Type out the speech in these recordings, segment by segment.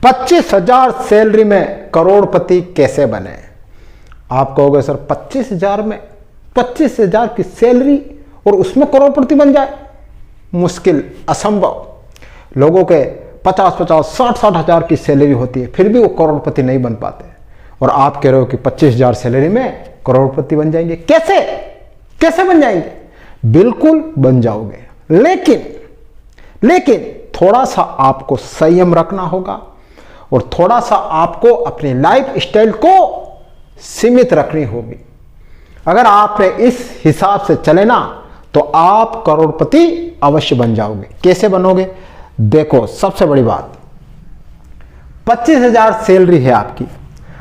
25,000 salary में करोड़पति कैसे बने? आप कहोगे सर 25,000 में 25,000 की सैलरी और उसमें करोड़पति बन जाए? मुश्किल, असंभव। लोगों के 50-50, 60-60 हज़ार की सैलरी होती है, फिर भी वो करोड़पति नहीं बन पाते। और आप कह रहे हो कि 25,000 सैलरी में करोड़पति बन जाएंगे? कैसे कैसे बन जाएंगे? बिल्कुल बन जाओगे, लेकिन थोड़ा सा आपको संयम रखना होगा और थोड़ा सा आपको अपनी लाइफ स्टाइल को सीमित रखनी होगी। अगर आपने इस हिसाब से चले ना तो आप करोड़पति अवश्य बन जाओगे। कैसे बनोगे? देखो, सबसे बड़ी बात, 25,000 सैलरी है आपकी,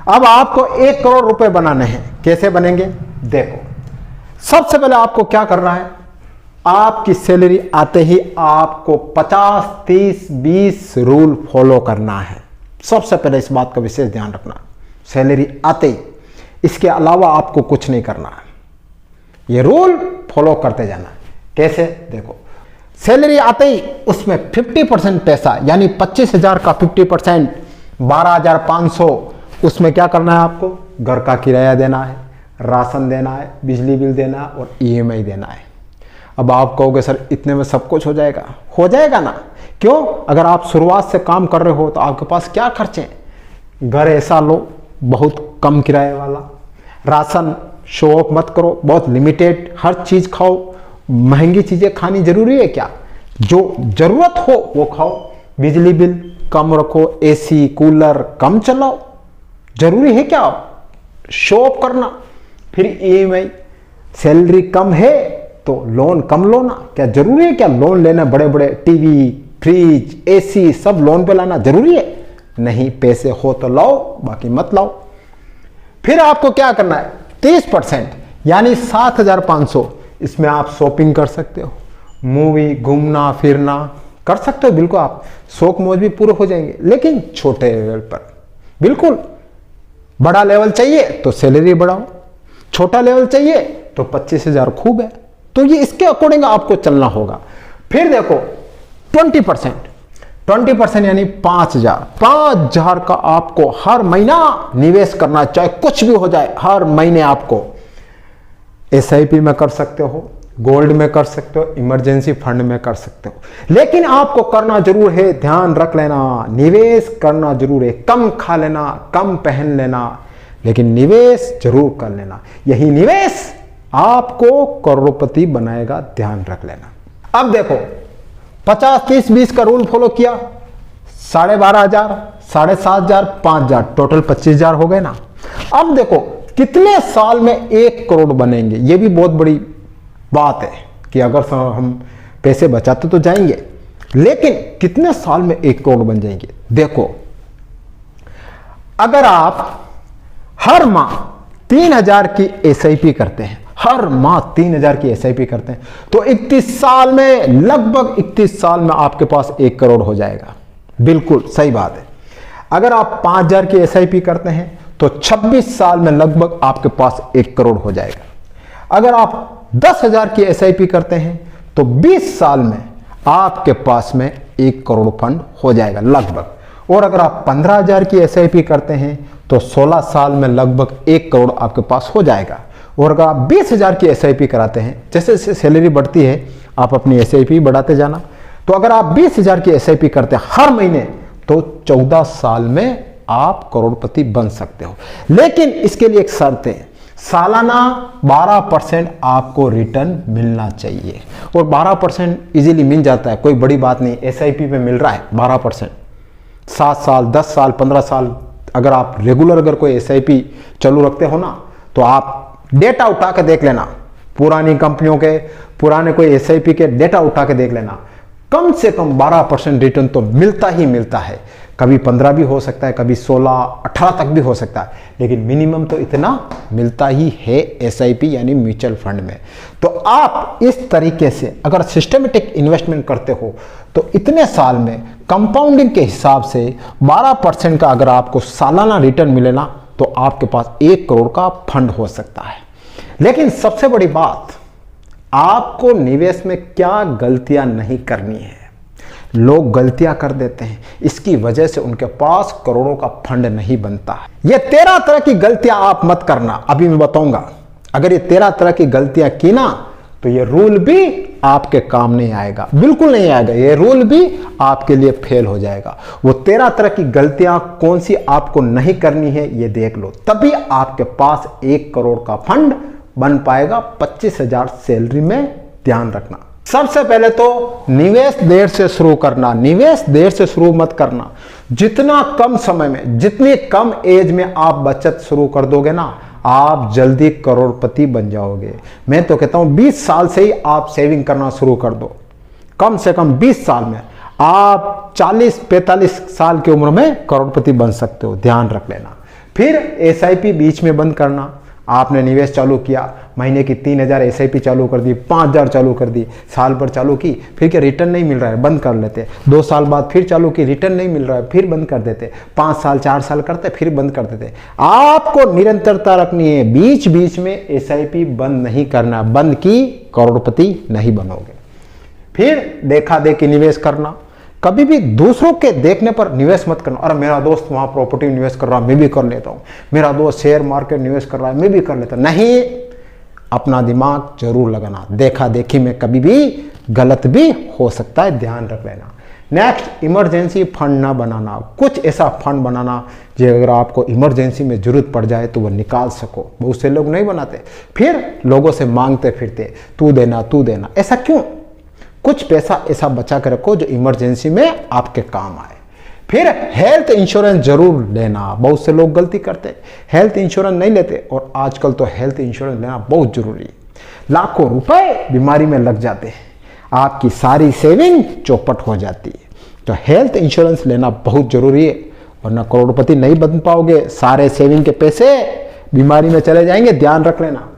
अब आपको 1 करोड़ रुपए बनाने हैं। कैसे बनेंगे? देखो, सबसे पहले आपको क्या करना है, आपकी सैलरी आते ही आपको 50-30-20 रूल फॉलो करना है। सबसे पहले इस बात का विशेष ध्यान रखना, सैलरी आते ही, इसके अलावा आपको कुछ नहीं करना है, ये रूल फॉलो करते जाना। कैसे? देखो, सैलरी आते ही उसमें 50% पैसा, यानी 25,000 का 50% 12,500, उसमें क्या करना है आपको? घर का किराया देना है, राशन देना है, बिजली बिल देना है और EMI देना है। अब आप कहोगे सर इतने में सब कुछ हो जाएगा? हो जाएगा ना। क्यों? अगर आप शुरुआत से काम कर रहे हो तो आपके पास क्या खर्चे हैं? घर ऐसा लो बहुत कम किराए वाला, राशन शो ऑफ मत करो, बहुत लिमिटेड, हर चीज खाओ। महंगी चीजें खानी जरूरी है क्या? जो जरूरत हो वो खाओ। बिजली बिल कम रखो, AC कूलर कम चलाओ। जरूरी है क्या शो ऑफ करना? फिर EMI, सैलरी कम है तो लोन कम लो ना। क्या जरूरी है क्या लोन लेना? बड़े बड़े टीवी, फ्रिज, AC सब लोन पे लाना जरूरी है? नहीं, पैसे हो तो लाओ, बाकी मत लाओ। फिर आपको क्या करना है? 30% यानी 7,500, इसमें आप शॉपिंग कर सकते हो, मूवी, घूमना फिरना कर सकते हो। बिल्कुल, आप शौक मौज भी पूरे हो जाएंगे, लेकिन छोटे लेवल पर। बिल्कुल, बड़ा लेवल चाहिए तो सैलरी बढ़ाओ, छोटा लेवल चाहिए तो 25,000 खूब है। तो ये इसके अकॉर्डिंग आपको चलना होगा। फिर देखो 20% यानी 5,000 का आपको हर महीना निवेश करना, चाहे कुछ भी हो जाए। हर महीने आपको SIP में कर सकते हो, गोल्ड में कर सकते हो, इमरजेंसी फंड में कर सकते हो। लेकिन आपको करना जरूर है, ध्यान रख लेना, निवेश करना जरूर है। कम खा लेना, कम पहन लेना, लेकिन निवेश जरूर कर लेना। यही निवेश आपको करोड़पति बनाएगा, ध्यान रख लेना। अब देखो, 50-30-20 का रूल फॉलो किया, 12,500, 7,500, 5,000, टोटल 25,000 हो गए ना। अब देखो कितने साल में 1 करोड़ बनेंगे? ये भी बहुत बड़ी बात है कि अगर हम पैसे बचाते तो जाएंगे, लेकिन कितने साल में 1 करोड़ बन जाएंगे? देखो, अगर आप हर माह 3,000 की SIP करते हैं, हर माह 3,000 की SIP करते हैं, तो 31 साल में, लगभग 31 साल में आपके पास 1 करोड़ हो जाएगा। बिल्कुल सही बात है। अगर आप 5,000 की SIP करते हैं तो 26 साल में लगभग आपके पास 1 करोड़ हो जाएगा। अगर आप 10,000 की SIP करते हैं तो 20 साल में आपके पास में 1 करोड़ फंड हो जाएगा लगभग। और अगर आप 15,000 की SIP करते हैं तो 16 साल में लगभग 1 करोड़ आपके पास हो जाएगा। और अगर आप 20,000 की SIP कराते हैं, जैसे जैसे सैलरी बढ़ती है आप अपनी SIP बढ़ाते जाना, तो अगर आप 20,000 की SIP करते हैं हर महीने तो 14 साल में आप करोड़पति बन सकते हो। लेकिन इसके लिए एक शर्त है, सालाना 12% आपको रिटर्न मिलना चाहिए। और 12% इजीली मिल जाता है, कोई बड़ी बात नहीं। SIP पे मिल रहा है 12%, 7 साल, 10 साल, 15 साल। अगर आप रेगुलर अगर कोई SIP चालू रखते हो ना, तो आप डेटा उठा के देख लेना, पुरानी कंपनियों के, पुराने कोई SIP के डेटा उठा के देख लेना, कम से कम 12% रिटर्न तो मिलता ही मिलता है। कभी 15 भी हो सकता है, कभी 16-18 तक भी हो सकता है, लेकिन मिनिमम तो इतना मिलता ही है SIP यानी म्यूचुअल फंड में। तो आप इस तरीके से अगर सिस्टमेटिक इन्वेस्टमेंट करते हो तो इतने साल में कंपाउंडिंग के हिसाब से 12% का अगर आपको सालाना रिटर्न मिले ना, तो आपके पास 1 करोड़ का फंड हो सकता है। लेकिन सबसे बड़ी बात, आपको निवेश में क्या गलतियां नहीं करनी है। लोग गलतियां कर देते हैं, इसकी वजह से उनके पास करोड़ों का फंड नहीं बनता है। ये 13 तरह की गलतियां आप मत करना, अभी मैं बताऊंगा। अगर ये 13 तरह की गलतियां की ना तो ये रूल भी आपके काम नहीं आएगा, बिल्कुल नहीं आएगा। ये रूल भी आपके लिए फेल हो जाएगा। वो 13 तरह की गलतियां कौन सी आपको नहीं करनी है ये देख लो, तभी आपके पास 1 करोड़ का फंड बन पाएगा 25,000 सैलरी में। ध्यान रखना, सबसे पहले तो निवेश देर से शुरू करना। निवेश देर से शुरू मत करना। जितना कम समय में, जितनी कम एज में आप बचत शुरू कर दोगे ना, आप जल्दी करोड़पति बन जाओगे। मैं तो कहता हूं 20 साल से ही आप सेविंग करना शुरू कर दो। कम से कम 20 साल में आप 40-45 साल की उम्र में करोड़पति बन सकते हो। ध्यान रख लेना। फिर एसआईपी बीच में बंद करना। आपने निवेश चालू किया, महीने की 3,000 एसआईपी चालू कर दी, 5,000 चालू कर दी, साल भर चालू की, फिर क्या रिटर्न नहीं मिल रहा है, बंद कर लेते। 2 साल बाद फिर चालू की, रिटर्न नहीं मिल रहा है, फिर बंद कर देते। 5 साल 4 साल करते, फिर बंद कर देते। आपको निरंतरता रखनी है, बीच बीच में एसआईपी बंद नहीं करना। बंद की करोड़पति नहीं बनोगे। फिर देखा देखी निवेश करना। कभी भी दूसरों के देखने पर निवेश मत करना। अरे मेरा दोस्त वहां प्रॉपर्टी निवेश कर रहा है, मैं भी कर लेता हूं। मेरा दोस्त शेयर मार्केट निवेश कर रहा है, मैं भी कर लेता हूं। नहीं, अपना दिमाग जरूर लगाना। देखा देखी में कभी भी गलत भी हो सकता है, ध्यान रख लेना। नेक्स्ट, इमरजेंसी फंड ना बनाना। कुछ ऐसा फंड बनाना जो अगर आपको इमरजेंसी में जरूरत पड़ जाए तो वह निकाल सको। बहुत से लोग नहीं बनाते, फिर लोगों से मांगते फिरते, तू देना तू देना। ऐसा क्यों? कुछ पैसा ऐसा बचा के रखो जो इमरजेंसी में आपके काम आए। फिर हेल्थ इंश्योरेंस जरूर लेना। बहुत से लोग गलती करते, हेल्थ इंश्योरेंस नहीं लेते, और आजकल तो हेल्थ इंश्योरेंस लेना बहुत जरूरी है। लाखों रुपए बीमारी में लग जाते हैं, आपकी सारी सेविंग चौपट हो जाती है। तो हेल्थ इंश्योरेंस लेना बहुत जरूरी है, वरना करोड़पति नहीं बन पाओगे। सारे सेविंग के पैसे बीमारी में चले जाएंगे, ध्यान रख लेना।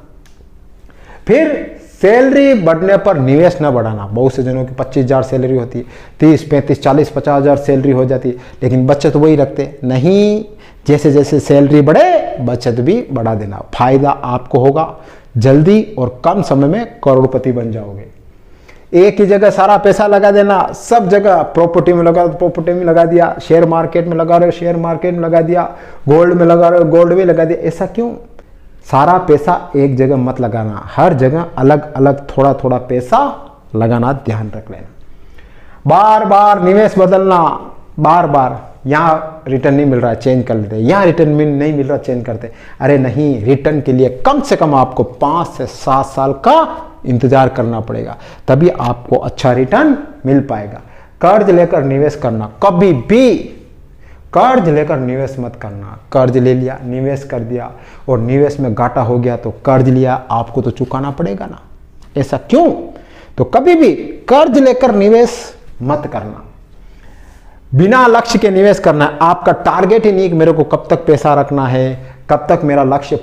फिर सैलरी बढ़ने पर निवेश न बढ़ाना। बहुत से जनों की 25,000 सैलरी होती है, 30, 35, 40, 50,000 सैलरी हो जाती है, लेकिन बचत वही रखते नहीं। जैसे जैसे सैलरी बढ़े बचत भी बढ़ा देना। फायदा आपको होगा, जल्दी और कम समय में करोड़पति बन जाओगे। एक ही जगह सारा पैसा लगा देना, सब जगह प्रॉपर्टी में लगा प्रॉपर्टी में लगा दिया, शेयर मार्केट में लगा रहे हो शेयर मार्केट में लगा दिया, गोल्ड में लगा रहे हो गोल्ड में लगा दिया। ऐसा क्यों? सारा पैसा एक जगह मत लगाना, हर जगह अलग अलग थोड़ा थोड़ा पैसा लगाना, ध्यान रख लेना। बार बार निवेश बदलना, बार बार यहाँ रिटर्न नहीं मिल रहा है चेंज कर लेते, यहाँ रिटर्न नहीं मिल रहा चेंज करते। अरे नहीं, रिटर्न के लिए कम से कम आपको 5 से 7 साल का इंतजार करना पड़ेगा, तभी आपको अच्छा रिटर्न मिल पाएगा। कर्ज लेकर निवेश करना, कभी भी कर्ज लेकर निवेश मत करना। कर्ज ले लिया, निवेश कर दिया और निवेश में घाटा हो गया तो कर्ज लिया आपको तो चुकाना पड़ेगा ना। ऐसा क्यों? तो कभी भी कर्ज लेकर निवेश मत करना। बिना लक्ष्य के निवेश करना है। आपका टारगेट ही नहीं कि मेरे को कब तक पैसा रखना है, कब तक मेरा लक्ष्य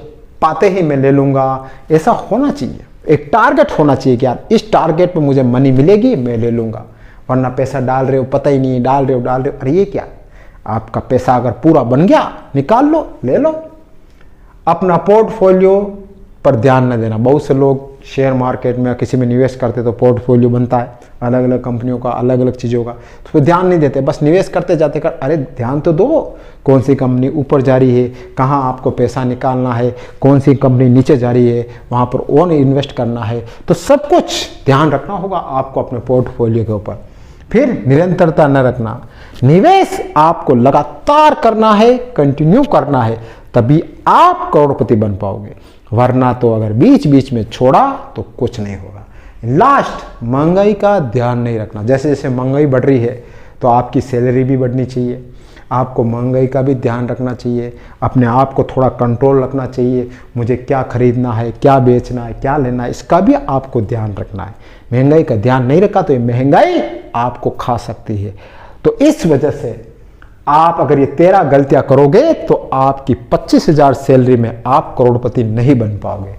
पाते ही मैं ले लूंगा। ऐसा होना चाहिए, एक टारगेट होना चाहिए कि यार इस टारगेट पे मुझे मनी मिलेगी मैं ले लूंगा। वरना पैसा डाल रहे हो, पता ही नहीं, डाल रहे हो। अरे ये क्या, आपका पैसा अगर पूरा बन गया निकाल लो, ले लो। अपना पोर्टफोलियो पर ध्यान न देना। बहुत से लोग शेयर मार्केट में किसी में निवेश करते तो पोर्टफोलियो बनता है अलग अलग कंपनियों का, अलग अलग चीज़ों का, तो फिर ध्यान नहीं देते, बस निवेश करते जाते कर। अरे ध्यान तो दो, कौन सी कंपनी ऊपर जा रही है, कहाँ आपको पैसा निकालना है, कौन सी कंपनी नीचे जा रही है, वहाँ पर ओन इन्वेस्ट करना है। तो सब कुछ ध्यान रखना होगा आपको अपने पोर्टफोलियो के ऊपर। फिर निरंतरता न रखना। निवेश आपको लगातार करना है, कंटिन्यू करना है, तभी आप करोड़पति बन पाओगे। वरना तो अगर बीच बीच में छोड़ा तो कुछ नहीं होगा। लास्ट, महंगाई का ध्यान नहीं रखना। जैसे जैसे महंगाई बढ़ रही है तो आपकी सैलरी भी बढ़नी चाहिए, आपको महंगाई का भी ध्यान रखना चाहिए, अपने आप को थोड़ा कंट्रोल रखना चाहिए। मुझे क्या खरीदना है, क्या बेचना है, क्या लेना है, इसका भी आपको ध्यान रखना है। महंगाई का ध्यान नहीं रखा तो ये महंगाई आपको खा सकती है। तो इस वजह से आप अगर ये 13 गलतियां करोगे तो आपकी 25,000 सैलरी में आप करोड़पति नहीं बन पाओगे।